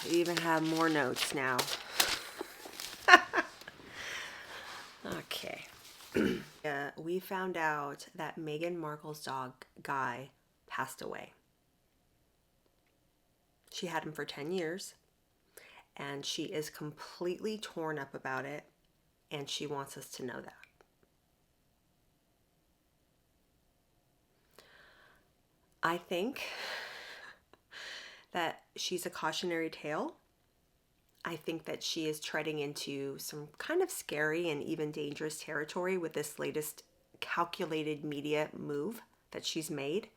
we even have more notes now. Okay. We found out that Meghan Markle's dog, Guy, passed away. She had him for 10 years, and she is completely torn up about it, and she wants us to know that. I think that she's a cautionary tale. I think that she is treading into some kind of scary and even dangerous territory with this latest calculated media move that she's made.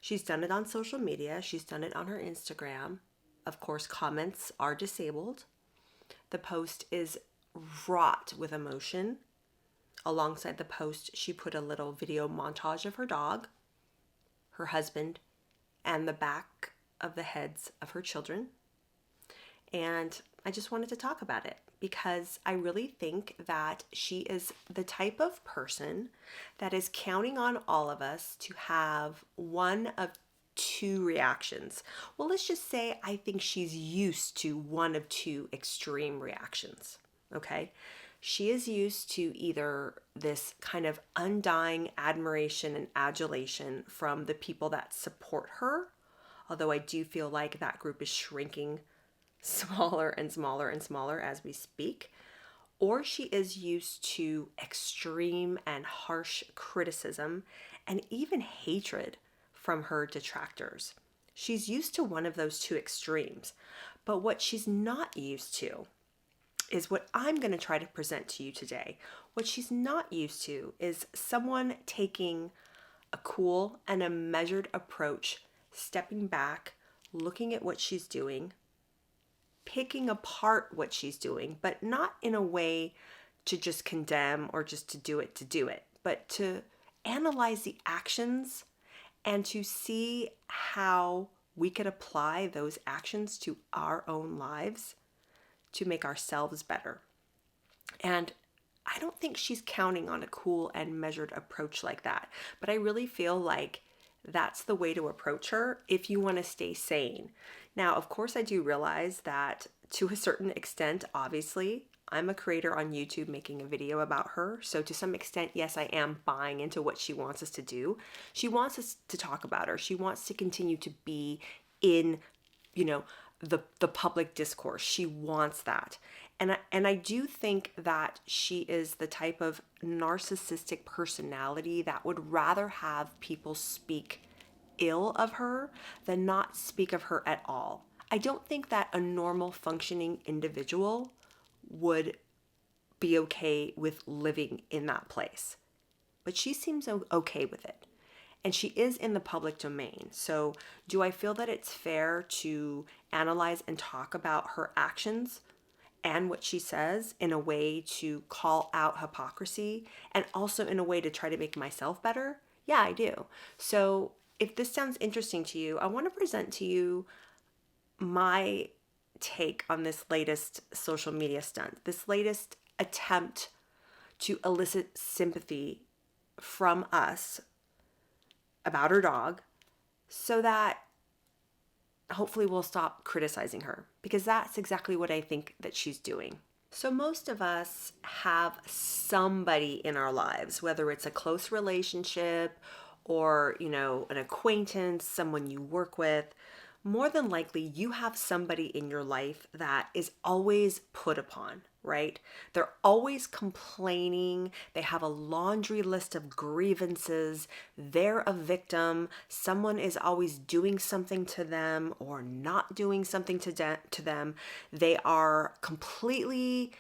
She's done it on social media. She's done it on her Instagram. Of course, comments are disabled. The post is wrought with emotion. Alongside the post, she put a little video montage of her dog, her husband, and the back of the heads of her children. And I just wanted to talk about it because I really think that she is the type of person that is counting on all of us to have one of two reactions. Well, let's just say I think she's used to one of two extreme reactions, okay? She is used to either this kind of undying admiration and adulation from the people that support her, although I do feel like that group is shrinking smaller and smaller and smaller as we speak, or she is used to extreme and harsh criticism and even hatred from her detractors. She's used to one of those two extremes, but what she's not used to is what I'm going to try to present to you today. What she's not used to is someone taking a cool and a measured approach, stepping back, looking at what she's doing, picking apart what she's doing, but not in a way to just condemn or just to do it, but to analyze the actions and to see how we could apply those actions to our own lives to make ourselves better. And I don't think she's counting on a cool and measured approach like that, but I really feel like that's the way to approach her if you want to stay sane. Now, of course, I do realize that to a certain extent, obviously, I'm a creator on YouTube making a video about her. So to some extent, yes, I am buying into what she wants us to do. She wants us to talk about her. She wants to continue to be in, the public discourse. She wants that. And I do think that she is the type of narcissistic personality that would rather have people speak ill of her than not speak of her at all. I don't think that a normal functioning individual would be okay with living in that place. But she seems okay with it. And she is in the public domain. So do I feel that it's fair to analyze and talk about her actions and what she says in a way to call out hypocrisy and also in a way to try to make myself better? Yeah, I do. So if this sounds interesting to you, I want to present to you my take on this latest social media stunt, this latest attempt to elicit sympathy from us about her dog so that hopefully we'll stop criticizing her, because that's exactly what I think that she's doing. So most of us have somebody in our lives, whether it's a close relationship or, an acquaintance, someone you work with. More than likely, you have somebody in your life that is always put upon, right? They're always complaining. They have a laundry list of grievances. They're a victim. Someone is always doing something to them or not doing something to them. They are completely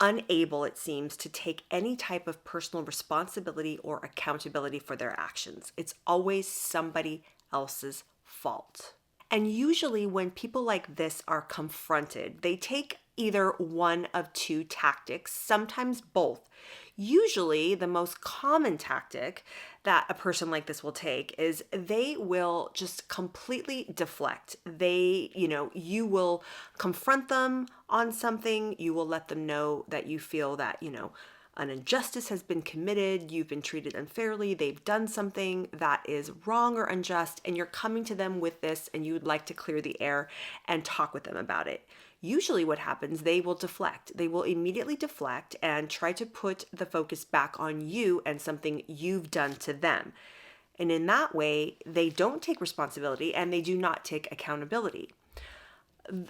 unable, it seems, to take any type of personal responsibility or accountability for their actions. It's always somebody else's fault. And usually when people like this are confronted, they take either one of two tactics, sometimes both. Usually the most common tactic that a person like this will take is they will just completely deflect. You will confront them on something. You will let them know that you feel that, an injustice has been committed, you've been treated unfairly, they've done something that is wrong or unjust, and you're coming to them with this and you would like to clear the air and talk with them about it. Usually what happens, they will deflect. They will immediately deflect and try to put the focus back on you and something you've done to them. And in that way, they don't take responsibility and they do not take accountability.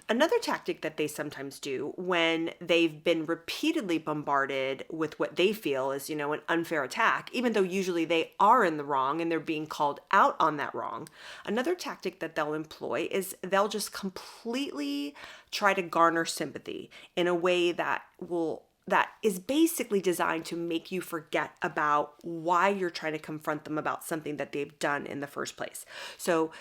Another tactic that they sometimes do when they've been repeatedly bombarded with what they feel is, an unfair attack, even though usually they are in the wrong and they're being called out on that wrong. Another tactic that they'll employ is they'll just completely try to garner sympathy in a way that is basically designed to make you forget about why you're trying to confront them about something that they've done in the first place. So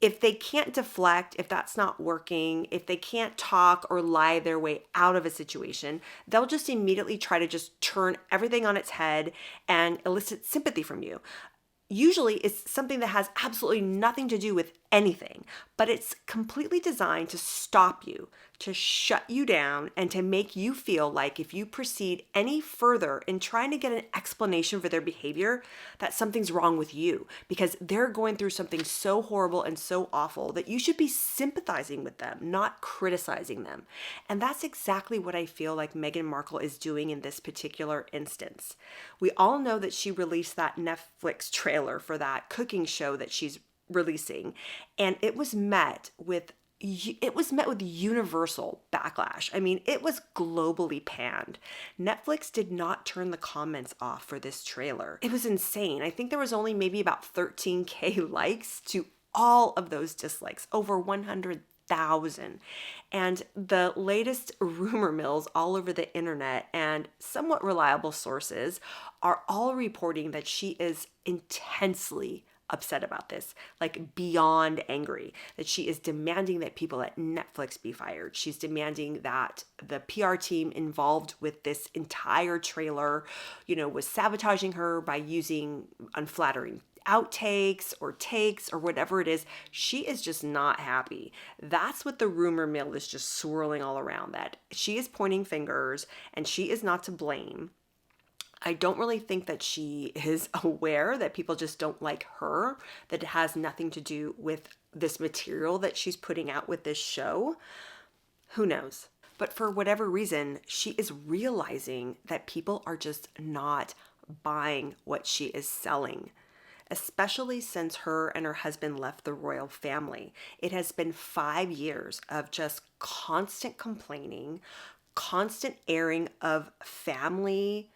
if they can't deflect, if that's not working, if they can't talk or lie their way out of a situation, they'll just immediately try to just turn everything on its head and elicit sympathy from you. Usually it's something that has absolutely nothing to do with anything, but it's completely designed to stop you, to shut you down, and to make you feel like if you proceed any further in trying to get an explanation for their behavior, that something's wrong with you because they're going through something so horrible and so awful that you should be sympathizing with them, not criticizing them. And that's exactly what I feel like Meghan Markle is doing in this particular instance. We all know that she released that Netflix trailer for that cooking show that she's releasing, and it was met with universal backlash. I mean, it was globally panned. Netflix did not turn the comments off for this trailer. It was insane. I think there was only maybe about 13K likes to all of those dislikes, over 100,000. And the latest rumor mills all over the internet and somewhat reliable sources are all reporting that she is intensely upset about this, like beyond angry, that she is demanding that people at Netflix be fired. She's demanding that the PR team involved with this entire trailer, was sabotaging her by using unflattering outtakes or takes or whatever it is. She is just not happy. That's what the rumor mill is just swirling all around, that she is pointing fingers and she is not to blame. I don't really think that she is aware that people just don't like her, that it has nothing to do with this material that she's putting out with this show. Who knows? But for whatever reason, she is realizing that people are just not buying what she is selling, especially since her and her husband left the royal family. It has been 5 years of just constant complaining, constant airing of family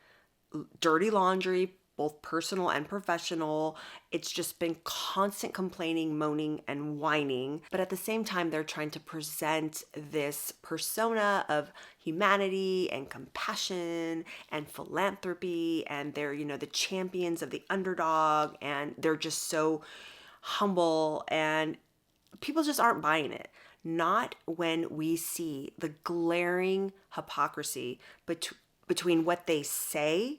dirty laundry, both personal and professional. It's just been constant complaining, moaning, and whining. But at the same time, they're trying to present this persona of humanity and compassion and philanthropy. And they're, the champions of the underdog. And they're just so humble. And people just aren't buying it. Not when we see the glaring hypocrisy between what they say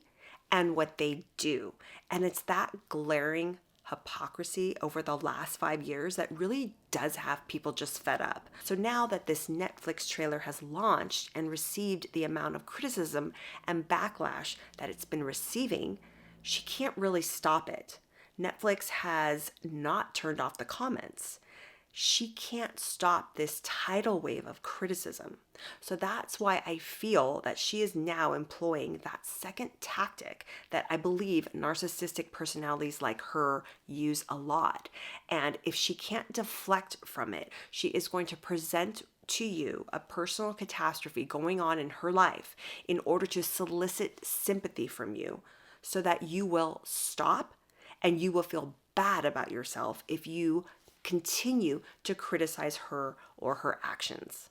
and what they do. And it's that glaring hypocrisy over the last 5 years that really does have people just fed up. So now that this Netflix trailer has launched and received the amount of criticism and backlash that it's been receiving, she can't really stop it. Netflix has not turned off the comments. She can't stop this tidal wave of criticism. So that's why I feel that she is now employing that second tactic that I believe narcissistic personalities like her use a lot. And if she can't deflect from it, she is going to present to you a personal catastrophe going on in her life in order to solicit sympathy from you so that you will stop and you will feel bad about yourself if you continue to criticize her or her actions.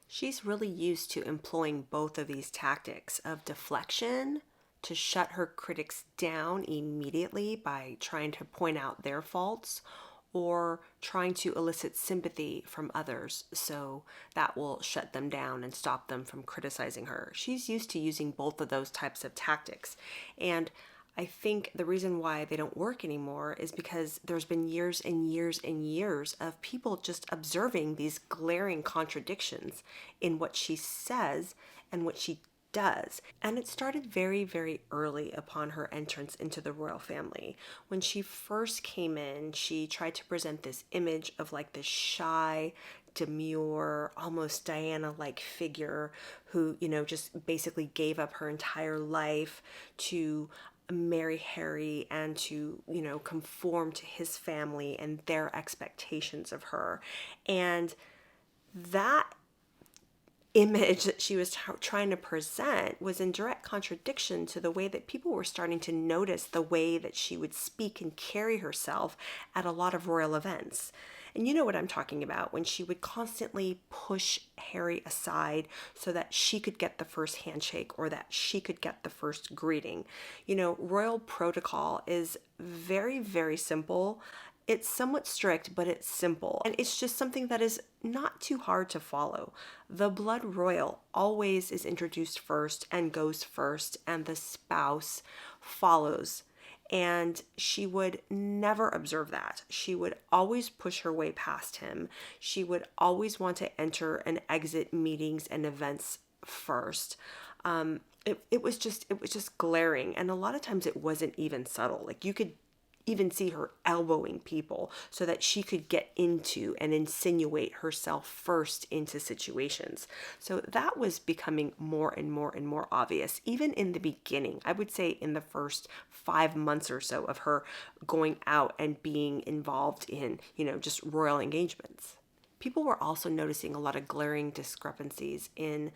She's really used to employing both of these tactics of deflection to shut her critics down immediately by trying to point out their faults, or trying to elicit sympathy from others so that will shut them down and stop them from criticizing her. She's used to using both of those types of tactics. And I think the reason why they don't work anymore is because there's been years and years and years of people just observing these glaring contradictions in what she says and what she does. And it started very, very early upon her entrance into the royal family. When she first came in, she tried to present this image of like this shy, demure, almost Diana-like figure who, just basically gave up her entire life to marry Harry and to, conform to his family and their expectations of her. And that image that she was trying to present was in direct contradiction to the way that people were starting to notice the way that she would speak and carry herself at a lot of royal events. And you know what I'm talking about, when she would constantly push Harry aside so that she could get the first handshake or that she could get the first greeting. Royal protocol is very, very simple. It's somewhat strict, but it's simple. And it's just something that is not too hard to follow. The blood royal always is introduced first and goes first, and the spouse follows. And she would never observe that. She would always push her way past him. She would always want to enter and exit meetings and events first. It was just glaring. And a lot of times it wasn't even subtle. Like you could even see her elbowing people so that she could get into and insinuate herself first into situations. So that was becoming more and more and more obvious, even in the beginning. I would say in the first 5 months or so of her going out and being involved in, just royal engagements. People were also noticing a lot of glaring discrepancies in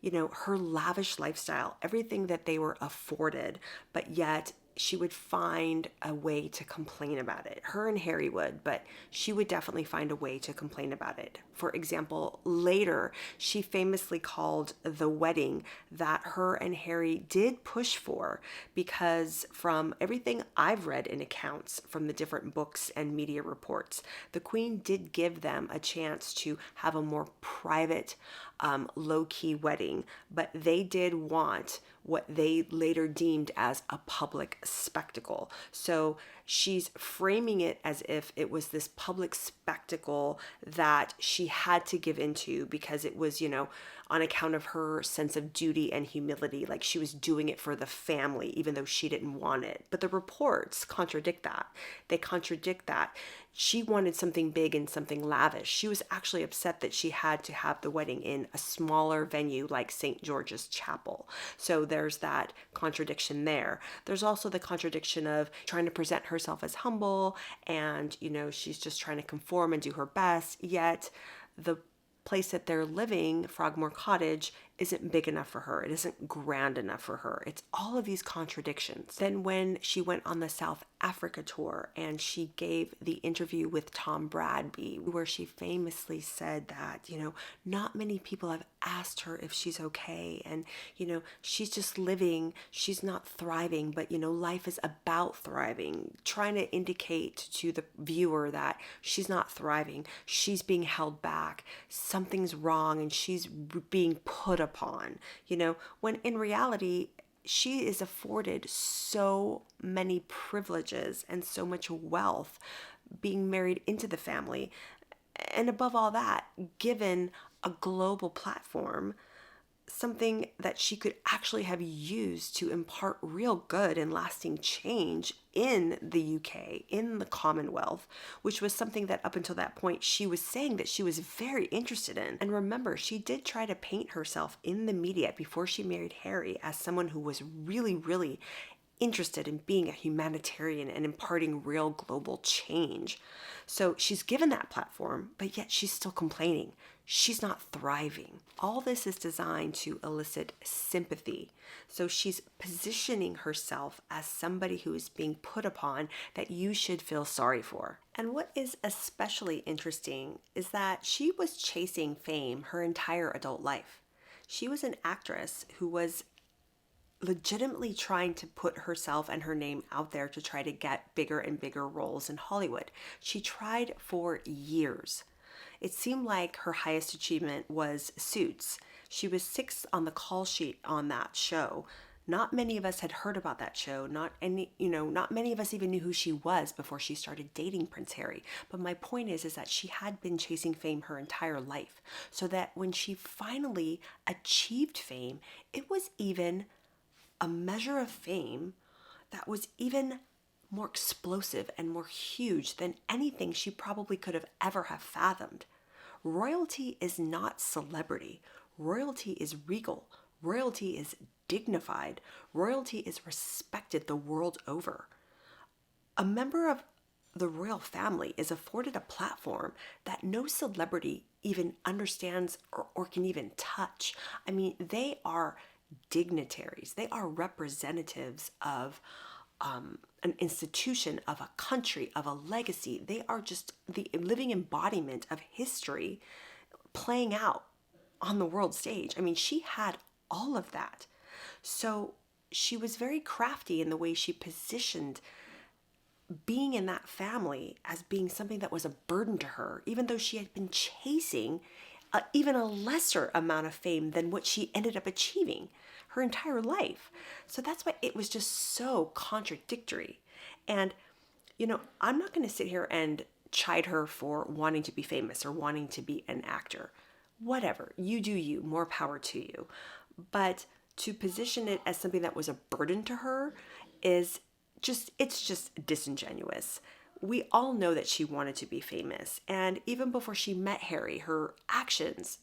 her lavish lifestyle, everything that they were afforded, but yet she would find a way to complain about it. Her and Harry would, but she would definitely find a way to complain about it. For example, later, she famously called the wedding that her and Harry did push for, because from everything I've read in accounts from the different books and media reports, the Queen did give them a chance to have a more private, low-key wedding, but they did want what they later deemed as a public spectacle. So she's framing it as if it was this public spectacle that she had to give into because it was, on account of her sense of duty and humility, like she was doing it for the family, even though she didn't want it. But the reports contradict that. They contradict that. She wanted something big and something lavish. She was actually upset that she had to have the wedding in a smaller venue like St. George's Chapel. So there's that contradiction there. There's also the contradiction of trying to present herself as humble and, she's just trying to conform and do her best, yet the place that they're living, Frogmore Cottage, isn't big enough for her. It isn't grand enough for her. It's all of these contradictions. Then when she went on the South Africa tour and she gave the interview with Tom Bradby, where she famously said that, not many people have asked her if she's okay. And, she's just living, she's not thriving, but, life is about thriving, trying to indicate to the viewer that she's not thriving. She's being held back. Something's wrong and she's being put upon, when in reality, she is afforded so many privileges and so much wealth being married into the family. And above all that, given a global platform, something that she could actually have used to impart real good and lasting change in the UK, in the Commonwealth, which was something that up until that point she was saying that she was very interested in. And remember, she did try to paint herself in the media before she married Harry as someone who was really, really interested in being a humanitarian and imparting real global change. So she's given that platform, but yet she's still complaining. She's not thriving. All this is designed to elicit sympathy. So she's positioning herself as somebody who is being put upon that you should feel sorry for. And what is especially interesting is that she was chasing fame her entire adult life. She was an actress who was legitimately trying to put herself and her name out there to try to get bigger and bigger roles in Hollywood. She tried for years. It seemed like her highest achievement was Suits. She was 6th on the call sheet on that show. Not many of us had heard about that show. Not many of us even knew who she was before she started dating Prince Harry. But my point is that she had been chasing fame her entire life. So that when she finally achieved fame, it was even a measure of fame that was even more explosive and more huge than anything she probably could have ever have fathomed. Royalty is not celebrity. Royalty is regal. Royalty is dignified. Royalty is respected the world over. A member of the royal family is afforded a platform that no celebrity even understands or can even touch. I mean, they are dignitaries. They are representatives of an institution, of a country, of a legacy. They are just the living embodiment of history playing out on the world stage. I mean, she had all of that. So she was very crafty in the way she positioned being in that family as being something that was a burden to her, even though she had been chasing even a lesser amount of fame than what she ended up achieving her entire life. So that's why it was just so contradictory. And, I'm not going to sit here and chide her for wanting to be famous or wanting to be an actor. Whatever. You do you. More power to you. But to position it as something that was a burden to her it's just disingenuous. We all know that she wanted to be famous. And even before she met Harry, her actions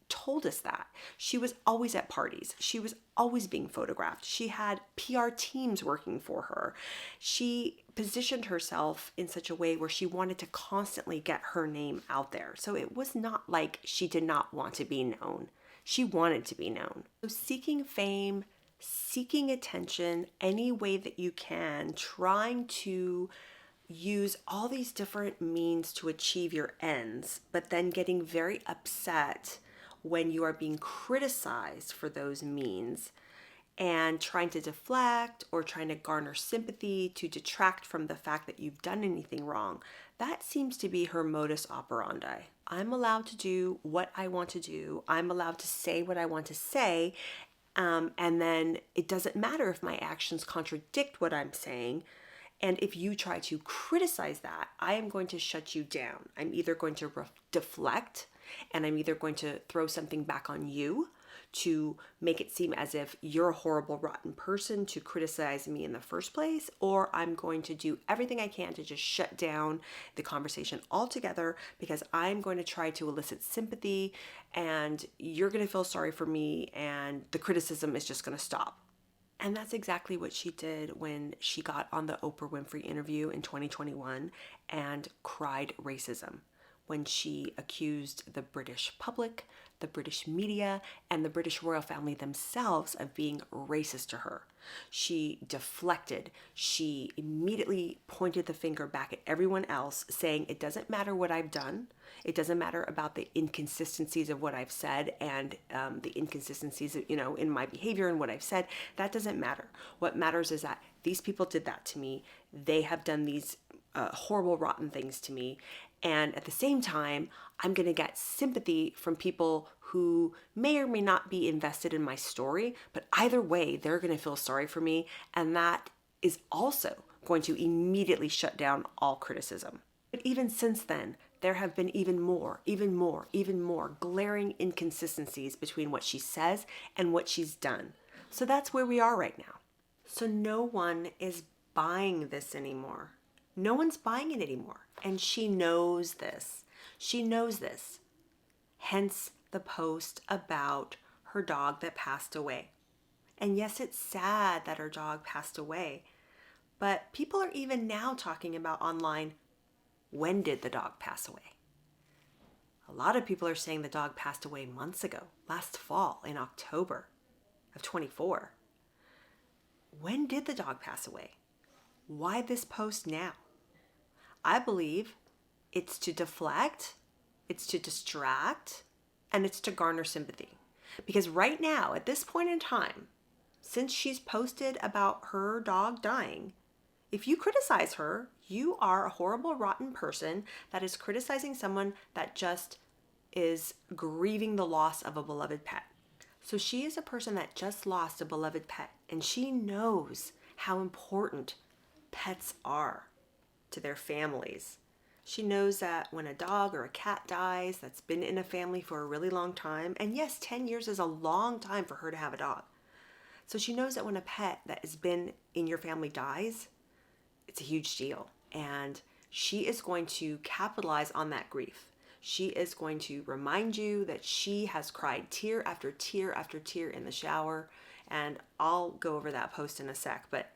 told us that. She was always at parties. She was always being photographed. She had PR teams working for her. She positioned herself in such a way where she wanted to constantly get her name out there. So it was not like she did not want to be known. She wanted to be known. So seeking fame, seeking attention any way that you can, trying to use all these different means to achieve your ends, but then getting very upset when you are being criticized for those means and trying to deflect or trying to garner sympathy to detract from the fact that you've done anything wrong. That seems to be her modus operandi. I'm allowed to do what I want to do. I'm allowed to say what I want to say. And then it doesn't matter if my actions contradict what I'm saying. And if you try to criticize that, I am going to shut you down. I'm either going to deflect, and I'm either going to throw something back on you to make it seem as if you're a horrible, rotten person to criticize me in the first place, or I'm going to do everything I can to just shut down the conversation altogether because I'm going to try to elicit sympathy and you're going to feel sorry for me and the criticism is just going to stop. And that's exactly what she did when she got on the Oprah Winfrey interview in 2021 and cried racism, when she accused the British public, the British media, and the British royal family themselves of being racist to her. She deflected. She immediately pointed the finger back at everyone else, saying, it doesn't matter what I've done. It doesn't matter about the inconsistencies of what I've said and the inconsistencies, in my behavior and what I've said. That doesn't matter. What matters is that these people did that to me. They have done these horrible, rotten things to me. And at the same time, I'm going to get sympathy from people who may or may not be invested in my story, but either way, they're going to feel sorry for me. And that is also going to immediately shut down all criticism. But even since then, there have been even more glaring inconsistencies between what she says and what she's done. So that's where we are right now. So no one is buying this anymore. No one's buying it anymore. And she knows this. She knows this. Hence the post about her dog that passed away. And yes, it's sad that her dog passed away. But people are even now talking about online, when did the dog pass away? A lot of people are saying the dog passed away months ago, last fall in October of 24. When did the dog pass away? Why this post now? I believe it's to deflect, it's to distract, and it's to garner sympathy. Because right now, at this point in time, since she's posted about her dog dying, if you criticize her, you are a horrible, rotten person that is criticizing someone that just is grieving the loss of a beloved pet. So she is a person that just lost a beloved pet, and she knows how important pets are to their families. She knows that when a dog or a cat dies that's been in a family for a really long time, and yes, 10 years is a long time for her to have a dog. So she knows that when a pet that has been in your family dies, it's a huge deal. And she is going to capitalize on that grief. She is going to remind you that she has cried tear after tear after tear in the shower. And I'll go over that post in a sec, but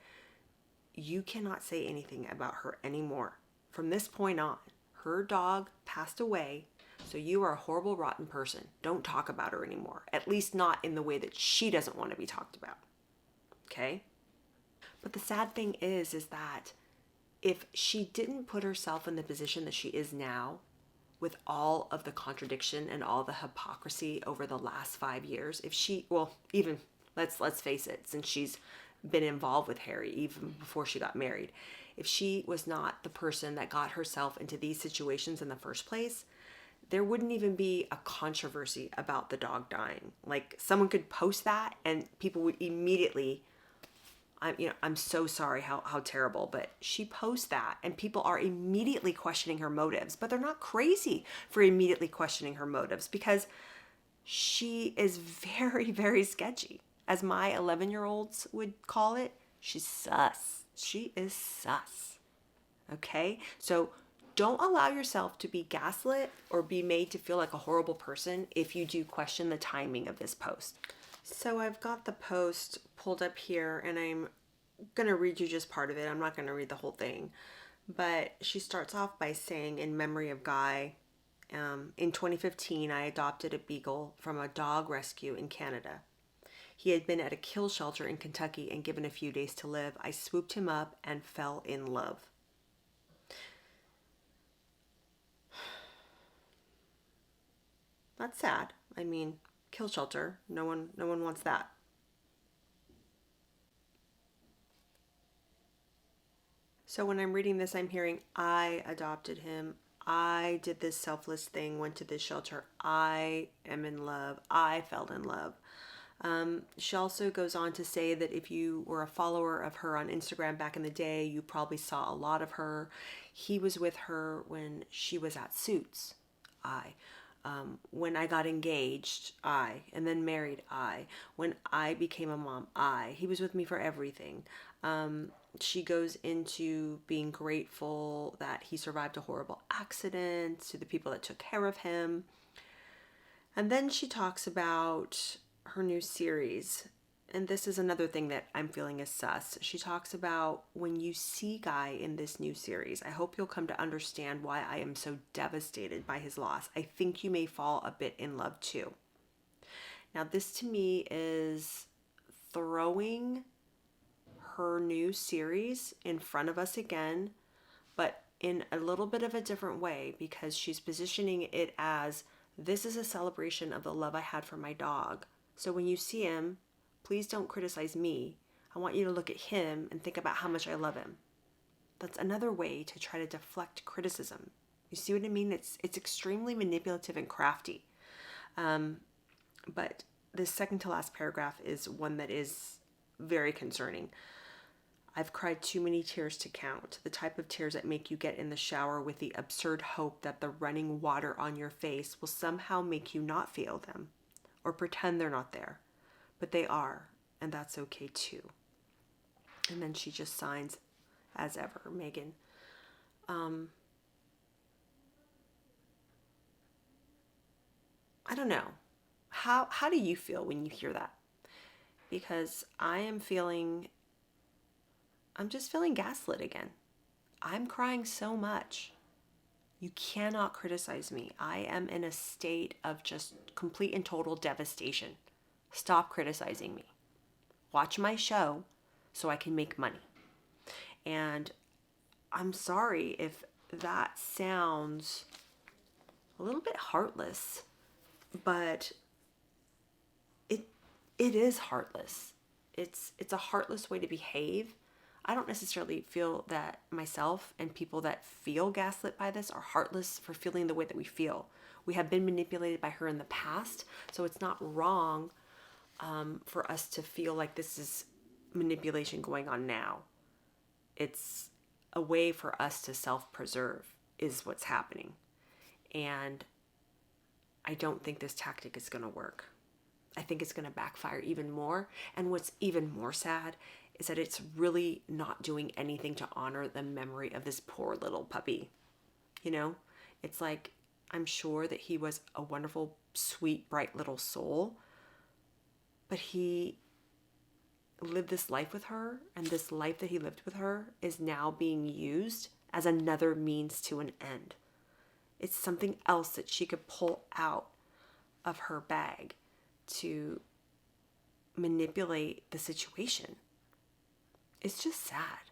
you cannot say anything about her anymore. From this point on, her dog passed away, so you are a horrible, rotten person. Don't talk about her anymore, at least not in the way that she doesn't want to be talked about. Okay? But the sad thing is that if she didn't put herself in the position that she is now, with all of the contradiction and all the hypocrisy over the last 5 years, if she, well, even let's face it, since she's been involved with Harry even before she got married, if she was not the person that got herself into these situations in the first place, there wouldn't even be a controversy about the dog dying. Like, someone could post that and people would immediately, I'm so sorry, how terrible, but she posts that and people are immediately questioning her motives, but they're not crazy for immediately questioning her motives because she is very, very sketchy. As my 11-year-olds would call it, she's sus. She is sus. Okay? So don't allow yourself to be gaslit or be made to feel like a horrible person if you do question the timing of this post. So I've got the post pulled up here and I'm going to read you just part of it. I'm not going to read the whole thing. But she starts off by saying, in memory of Guy, in 2015, I adopted a beagle from a dog rescue in Canada. He had been at a kill shelter in Kentucky and given a few days to live. I swooped him up and fell in love. That's sad. I mean, kill shelter. No one wants that. So when I'm reading this, I'm hearing, I adopted him. I did this selfless thing, went to this shelter. I am in love. I fell in love. She also goes on to say that if you were a follower of her on Instagram back in the day, you probably saw a lot of her. He was with her when she was at Suits. When I got engaged, and then married, when I became a mom, he was with me for everything. She goes into being grateful that he survived a horrible accident, to the people that took care of him. And then she talks about her new series. And this is another thing that I'm feeling is sus. She talks about, when you see Guy in this new series, I hope you'll come to understand why I am so devastated by his loss. I think you may fall a bit in love too. Now, this to me is throwing her new series in front of us again, but in a little bit of a different way, because she's positioning it as, this is a celebration of the love I had for my dog. So when you see him, please don't criticize me. I want you to look at him and think about how much I love him. That's another way to try to deflect criticism. You see what I mean? It's extremely manipulative and crafty. But this second to last paragraph is one that is very concerning. I've cried too many tears to count, the type of tears that make you get in the shower with the absurd hope that the running water on your face will somehow make you not feel them, or pretend they're not there. But they are, and that's okay too. And then she just signs, as ever, Meghan. I don't know. How do you feel when you hear that? Because I'm just feeling gaslit again. I'm crying so much. You cannot criticize me. I am in a state of just complete and total devastation. Stop criticizing me. Watch my show so I can make money. And I'm sorry if that sounds a little bit heartless, but it is heartless. It's a heartless way to behave. I don't necessarily feel that myself and people that feel gaslit by this are heartless for feeling the way that we feel. We have been manipulated by her in the past, so it's not wrong for us to feel like this is manipulation going on now. It's a way for us to self-preserve is what's happening. And I don't think this tactic is going to work. I think it's going to backfire even more. And what's even more sad is that it's really not doing anything to honor the memory of this poor little puppy. You know, it's like, I'm sure that he was a wonderful, sweet, bright little soul, but he lived this life with her, and this life that he lived with her is now being used as another means to an end. It's something else that she could pull out of her bag to manipulate the situation. It's just sad.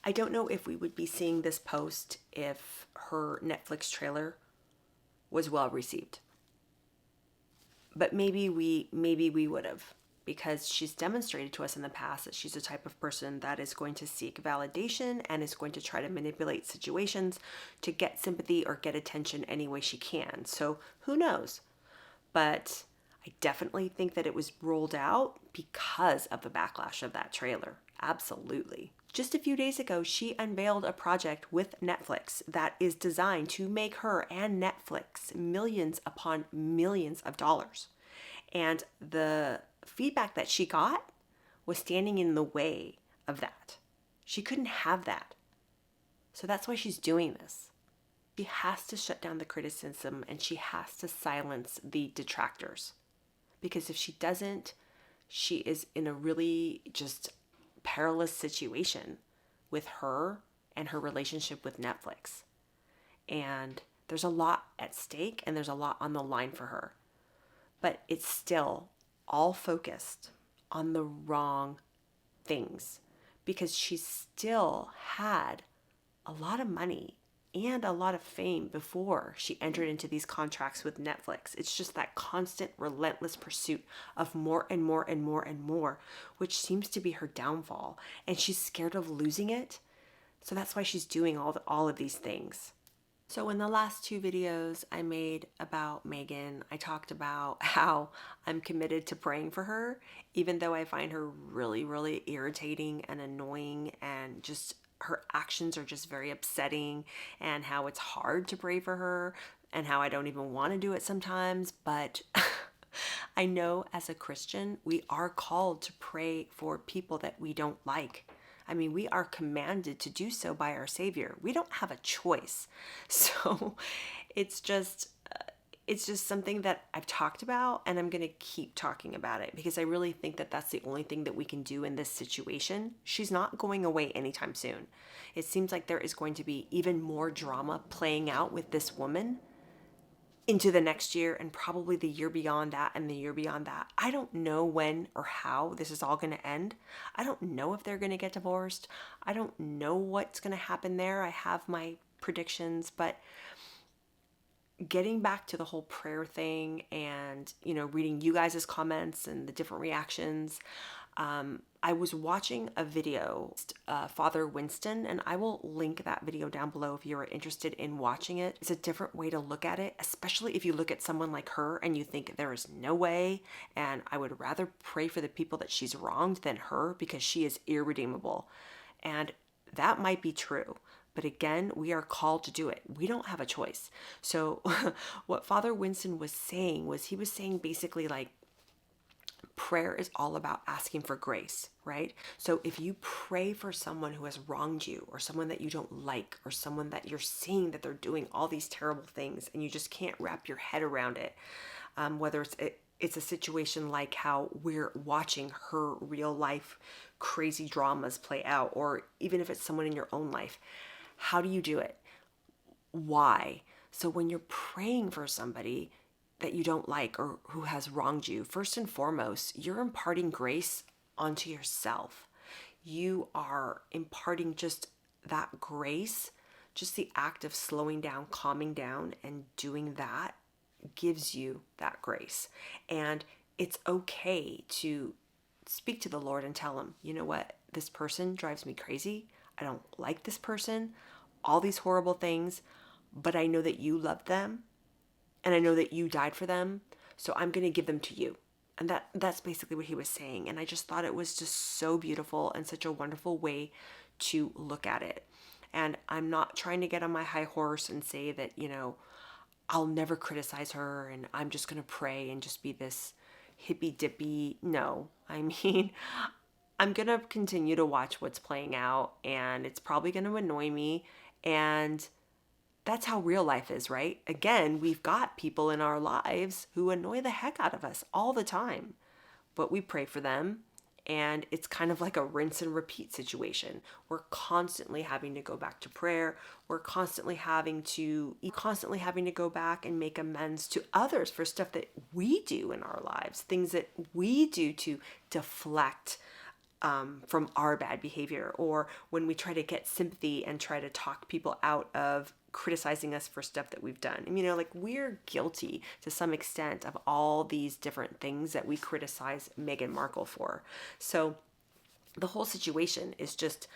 I don't know if we would be seeing this post if her Netflix trailer was well received. But maybe we would have, because she's demonstrated to us in the past that she's the type of person that is going to seek validation and is going to try to manipulate situations to get sympathy or get attention any way she can. So who knows? But I definitely think that it was rolled out because of the backlash of that trailer. Absolutely. Just a few days ago, she unveiled a project with Netflix that is designed to make her and Netflix millions upon millions of dollars. And the feedback that she got was standing in the way of that. She couldn't have that. So that's why she's doing this. She has to shut down the criticism, and she has to silence the detractors. Because if she doesn't, she is in a really just perilous situation with her and her relationship with Netflix. And there's a lot at stake, and there's a lot on the line for her. But it's still all focused on the wrong things, because she still had a lot of money and a lot of fame before she entered into these contracts with Netflix. It's just that constant, relentless pursuit of more and more and more and more, which seems to be her downfall. And she's scared of losing it. So that's why she's doing all of these things. So in the last 2 videos I made about Meghan, I talked about how I'm committed to praying for her, even though I find her really, really irritating and annoying, and just her actions are just very upsetting, and how it's hard to pray for her, and how I don't even want to do it sometimes. But I know as a Christian, we are called to pray for people that we don't like. I mean, we are commanded to do so by our Savior. We don't have a choice. So it's just something that I've talked about, and I'm going to keep talking about it, because I really think that that's the only thing that we can do in this situation. She's not going away anytime soon. It seems like there is going to be even more drama playing out with this woman into the next year, and probably the year beyond that, and the year beyond that. I don't know when or how this is all going to end. I don't know if they're going to get divorced. I don't know what's going to happen there. I have my predictions, but getting back to the whole prayer thing, and, you know, reading you guys' comments and the different reactions, I was watching a video, Father Winston, and I will link that video down below if you're interested in watching it. It's a different way to look at it, especially if you look at someone like her and you think there is no way, and I would rather pray for the people that she's wronged than her, because she is irredeemable. And that might be true. But again, we are called to do it. We don't have a choice. So what Father Winston was saying was, he was saying basically like, prayer is all about asking for grace, right? So if you pray for someone who has wronged you, or someone that you don't like, or someone that you're seeing that they're doing all these terrible things and you just can't wrap your head around it, whether it's a situation like how we're watching her real life crazy dramas play out, or even if it's someone in your own life, how do you do it? Why? So when you're praying for somebody that you don't like or who has wronged you, first and foremost, you're imparting grace onto yourself. You are imparting just that grace. Just the act of slowing down, calming down, and doing that gives you that grace. And it's okay to speak to the Lord and tell him, you know what, this person drives me crazy. I don't like this person, all these horrible things, but I know that you love them, and I know that you died for them, so I'm going to give them to you, And that's basically what he was saying. And I just thought it was just so beautiful and such a wonderful way to look at it. And I'm not trying to get on my high horse and say that, I'll never criticize her and I'm just going to pray and just be this hippy dippy. No, I mean, I'm going to continue to watch what's playing out, and it's probably going to annoy me. And that's how real life is, right? Again, we've got people in our lives who annoy the heck out of us all the time, but we pray for them. And it's kind of like a rinse and repeat situation. We're constantly having to go back to prayer. We're constantly having to go back and make amends to others for stuff that we do in our lives, things that we do to deflect from our bad behavior, or when we try to get sympathy and try to talk people out of criticizing us for stuff that we've done. Like, we're guilty to some extent of all these different things that we criticize Meghan Markle for. So the whole situation is just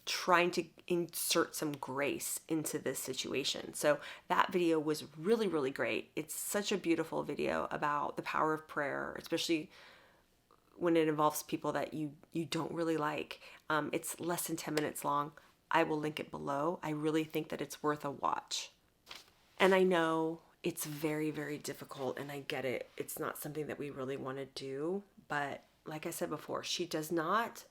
trying to insert some grace into this situation. So that video was really, really great. It's such a beautiful video about the power of prayer, especially when it involves people that you don't really like. It's less than 10 minutes long. I will link it below. I really think that it's worth a watch. And I know it's very, very difficult, and I get it. It's not something that we really want to do. But like I said before, she does not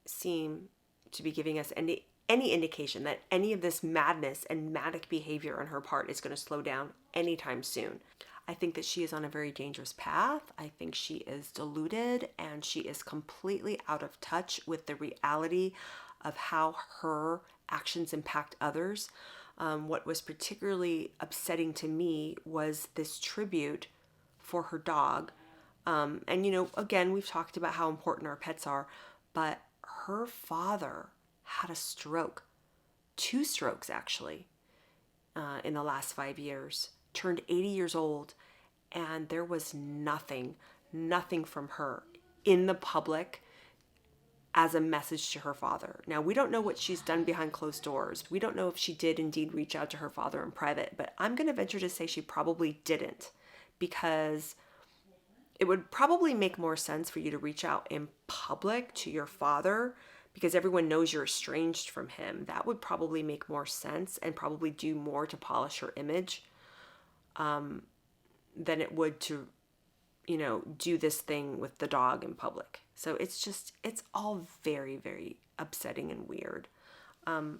seem to be giving us any indication that any of this madness and manic behavior on her part is going to slow down anytime soon. I think that she is on a very dangerous path. I think she is deluded, and she is completely out of touch with the reality of how her actions impact others. What was particularly upsetting to me was this tribute for her dog. And, again, we've talked about how important our pets are, but her father had a stroke, 2 strokes actually, in the last 5 years, turned 80 years old, and there was nothing from her in the public as a message to her father. Now, we don't know what she's done behind closed doors. We don't know if she did indeed reach out to her father in private, but I'm going to venture to say she probably didn't, because it would probably make more sense for you to reach out in public to your father, because everyone knows you're estranged from him. That would probably make more sense and probably do more to polish her image than it would to, do this thing with the dog in public. So it's all very, very upsetting and weird. So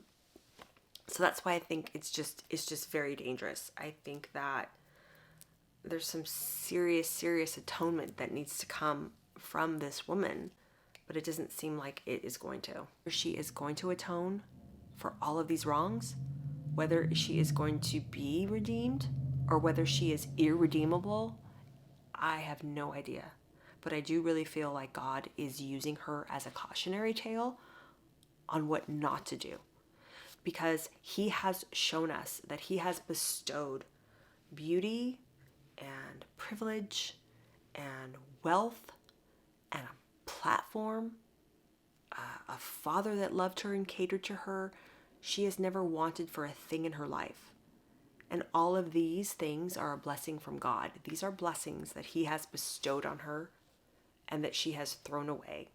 that's why I think it's just very dangerous. I think that there's some serious atonement that needs to come from this woman, but it doesn't seem like it is going to. She is going to atone for all of these wrongs, whether she is going to be redeemed or whether she is irredeemable, I have no idea. But I do really feel like God is using her as a cautionary tale on what not to do, because he has shown us that he has bestowed beauty and privilege and wealth and a platform, a father that loved her and catered to her. She has never wanted for a thing in her life. And all of these things are a blessing from God. These are blessings that he has bestowed on her and that she has thrown away.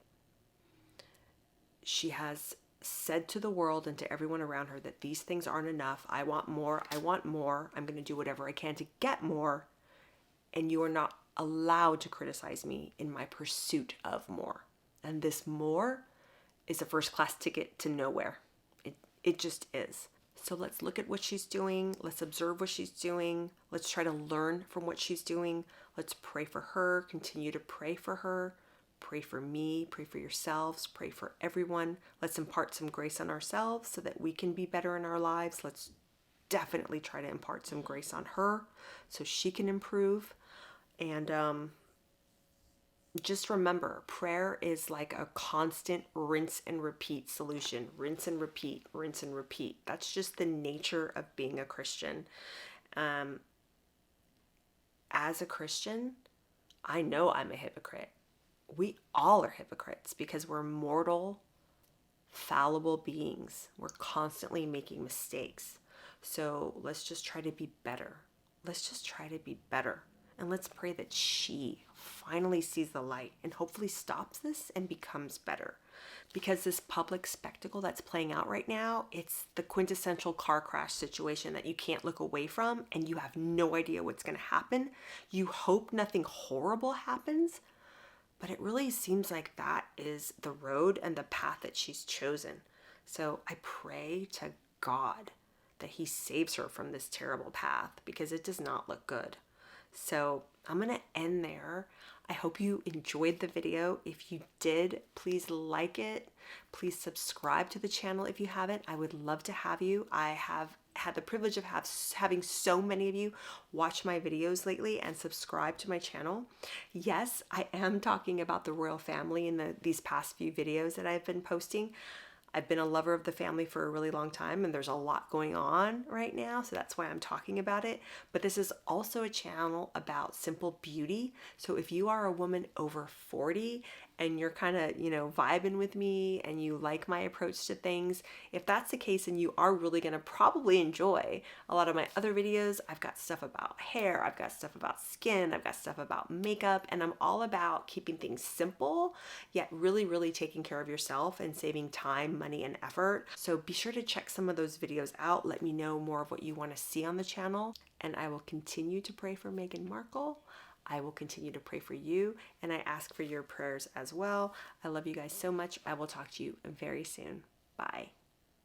She has said to the world and to everyone around her that these things aren't enough. I want more. I want more. I'm going to do whatever I can to get more. And you are not allowed to criticize me in my pursuit of more. And this more is a first-class ticket to nowhere. It just is. So let's look at what she's doing. Let's observe what she's doing. Let's try to learn from what she's doing. Let's pray for her. Continue to pray for her. Pray for me. Pray for yourselves. Pray for everyone. Let's impart some grace on ourselves so that we can be better in our lives. Let's definitely try to impart some grace on her so she can improve. And just remember, prayer is like a constant rinse and repeat solution. Rinse and repeat, rinse and repeat. That's just the nature of being a Christian. As a Christian, I know I'm a hypocrite. We all are hypocrites because we're mortal, fallible beings. We're constantly making mistakes. So let's just try to be better. Let's just try to be better. And let's pray that she finally sees the light and hopefully stops this and becomes better. Because this public spectacle that's playing out right now, it's the quintessential car crash situation that you can't look away from and you have no idea what's going to happen. You hope nothing horrible happens, but it really seems like that is the road and the path that she's chosen. So I pray to God that he saves her from this terrible path because it does not look good. So I'm going to end there. I hope you enjoyed the video. If you did, please like it. Please subscribe to the channel if you haven't. I would love to have you. I have had the privilege of having so many of you watch my videos lately and subscribe to my channel. Yes, I am talking about the royal family in these past few videos that I've been posting. I've been a lover of the family for a really long time, and there's a lot going on right now, so that's why I'm talking about it. But this is also a channel about simple beauty. So if you are a woman over 40 and you're kind of, vibing with me and you like my approach to things, if that's the case, then you are really going to probably enjoy a lot of my other videos. I've got stuff about hair, I've got stuff about skin, I've got stuff about makeup, and I'm all about keeping things simple, yet really, really taking care of yourself and saving time, money, and effort. So be sure to check some of those videos out. Let me know more of what you want to see on the channel, and I will continue to pray for Meghan Markle. I will continue to pray for you, and I ask for your prayers as well. I love you guys so much. I will talk to you very soon. Bye.